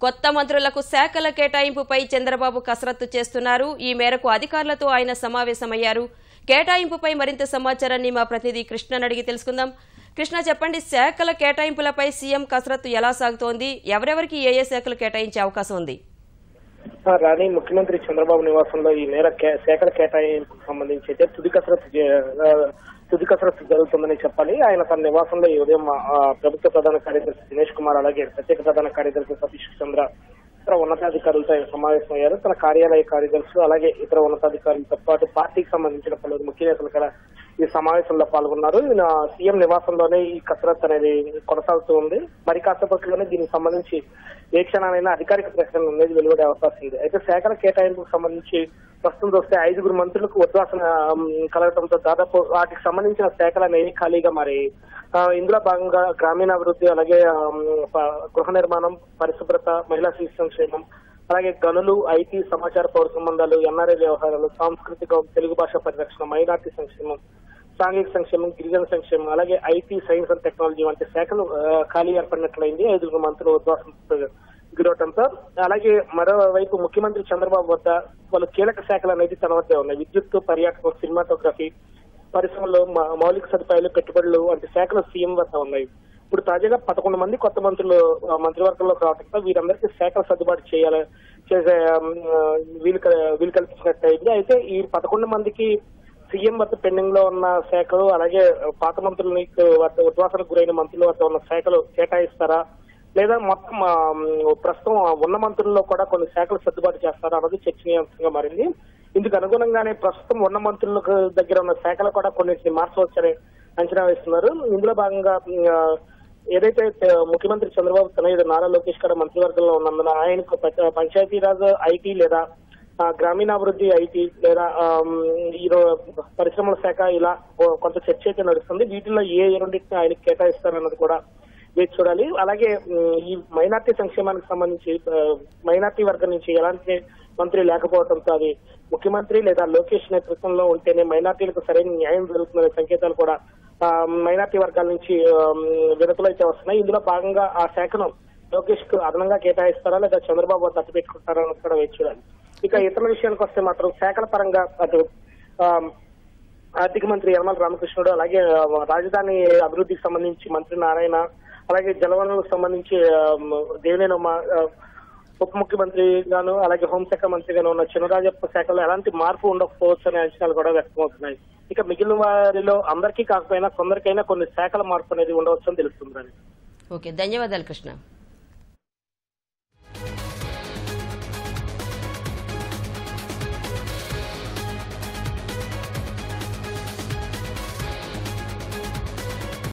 కొత్త మంత్రులకు శాఖల కేటాయింపుపై చంద్రబాబు కసరత్తు చేస్తున్నారు. ఈ మేరకు అధికారులతో ఆయన సమావేశమయ్యారు. కేటాయింపుపై మరింత సమాచారాన్ని మా ప్రతినిధి కృష్ణ అడిగి తెలుసుకుందాం. కృష్ణ, చెప్పండి, శాఖల కేటాయింపులపై సీఎం కసరత్తు ఎలా సాగుతోంది? ఎవరెవరికి ఏ శాఖలు కేటాయించే అవకాశం ఉంది? రాణి, ముఖ్యమంత్రి చంద్రబాబు నివాసంలో ఈ మేర శాఖల కేటాయింపుకు సంబంధించి అయితే తుది కసరత్తు జరుగుతుందని చెప్పాలి. ఆయన తన నివాసంలో ఈ ఉదయం ప్రభుత్వ ప్రధాన కార్యదర్శి దినేష్ కుమార్, అలాగే ప్రత్యేక ప్రధాన కార్యదర్శి సతీష్ చంద్ర, ఇతర ఉన్నతాధికారులతో ఆయన సమావేశమయ్యారు. తన కార్యాలయ కార్యదర్శులు అలాగే ఇతర ఉన్నతాధికారులతో పాటు పార్టీకి సంబంధించిన పలువురు ముఖ్య నేతలు కూడా ఈ సమావేశంలో పాల్గొన్నారు. సీఎం నివాసంలోనే ఈ కసరత్తు అనేది కొనసాగుతూ ఉంది. మరి కాసేపట్లోనే దీనికి సంబంధించి ఏ క్షణానైనా అధికారిక ప్రకటన అనేది వెలువడే అవకాశం ఉంది. అయితే శాఖల కేటాయింపుకు సంబంధించి ప్రస్తుతం చూస్తే 5 మంత్రులకు ఉద్వాసన కలగడంతో దాదాపు వాటికి సంబంధించిన శాఖలు అనేవి ఖాళీగా మారాయి. ఇందులో భాగంగా గ్రామీణాభివృద్ధి, అలాగే గృహ నిర్మాణం, పరిశుభ్రత, మహిళా శిశు సంక్షేమం, అలాగే గనులు, ఐటీ, సమాచార పౌర సంబంధాలు, ఎన్ఆర్ఐ వ్యవహారాలు, సాంస్కృతిక, తెలుగు భాష పరిరక్షణ, మైనార్టీ సంక్షేమం, సాంఘిక సంక్షేమం, గిరిజన సంక్షేమం, అలాగే ఐటీ, సైన్స్ అండ్ టెక్నాలజీ వంటి శాఖలు ఖాళీ ఏర్పడినట్లయింది 5 మంత్రులు ఉద్వాసన గురవడంతో. అలాగే మరోవైపు ముఖ్యమంత్రి చంద్రబాబు వద్ద వాళ్ళు కీలక శాఖలు అనేది తన వద్దే ఉన్నాయి. విద్యుత్, పర్యాటకం, సినిమాటోగ్రఫీ, పరిశ్రమలు, మౌలిక సదుపాయాలు, పెట్టుబడులు వంటి శాఖలు సీఎం వద్ద ఉన్నాయి. ఇప్పుడు తాజాగా 11 మంది కొత్త మంత్రులు మంత్రివర్గంలోకి రావడంతో వీరందరికీ శాఖలు సర్దుబాటు చేసే వీలు కల్పించినట్టయింది. అయితే ఈ 11 మందికి సీఎం వద్ద పెండింగ్ లో ఉన్న శాఖలు, అలాగే పాత మంత్రులని ఉద్వాసనకు గురైన మంత్రుల వద్ద ఉన్న శాఖలు కేటాయిస్తారా, లేదా మొత్తం ప్రస్తుతం ఉన్న మంత్రుల్లో కూడా కొన్ని శాఖలు సర్దుబాటు చేస్తారా అన్నది చర్చనీయాంశంగా మారింది. ఇందుకు అనుగుణంగానే ప్రస్తుతం ఉన్న మంత్రులకు దగ్గర ఉన్న శాఖలు కూడా కొన్నిటిని మార్చవచ్చని అంచనా వేస్తున్నారు. ఇందులో భాగంగా ఏదైతే ముఖ్యమంత్రి చంద్రబాబు తనయుడు నారా లోకేష్ గారు మంత్రివర్గంలో ఉన్నందున ఆయనకు పంచాయతీరాజ్, ఐటీ లేదా గ్రామీణాభివృద్ధి, ఐటీ లేదా పరిశ్రమల శాఖ ఇలా కొంత చర్చ అయితే నడుస్తుంది. వీటిలో ఏ రెండింటిని ఆయనకు కేటాయిస్తారన్నది కూడా వేచి చూడాలి. అలాగే ఈ మైనార్టీ సంక్షేమానికి సంబంధించి మైనార్టీ వర్గం నుంచి ఎలాంటి మంత్రి లేకపోవడంతో అది ముఖ్యమంత్రి లేదా లోకేష్ నేతృత్వంలో ఉంటేనే మైనార్టీలకు సరైన న్యాయం జరుగుతుందనే సంకేతాలు కూడా మైనార్టీ వర్గాల నుంచి విడతలు అయితే వస్తున్నాయి. ఇందులో భాగంగా ఆ శాఖను లోకేష్ కు అదనంగా కేటాయిస్తారా లేదా చంద్రబాబు వద్ద అట్టు పెట్టుకుంటారా అని కూడా వేచి చూడాలి. ఇక ఇతర విషయానికి వస్తే మాత్రం శాఖల పరంగా అటు ఆర్థిక మంత్రి యనమల రామకృష్ణుడు, అలాగే రాజధాని అభివృద్ధికి సంబంధించి మంత్రి నారాయణ, అలాగే జలవనరులకు సంబంధించి దేవినేని ఉప ముఖ్యమంత్రి గాను, అలాగే హోంశాఖ మంత్రిగాను ఉన్న చినరాజప్ప శాఖలో ఎలాంటి మార్పు ఉండకపోవచ్చు అనే అంచనాలు కూడా వ్యక్తమవుతున్నాయి. ఇక మిగిలిన వారిలో అందరికీ కాకపోయినా కొందరికైనా కొన్ని శాఖల మార్పు అనేది ఉండవచ్చు అని తెలుస్తుంది. ఓకే, ధన్యవాదాలు కృష్ణ.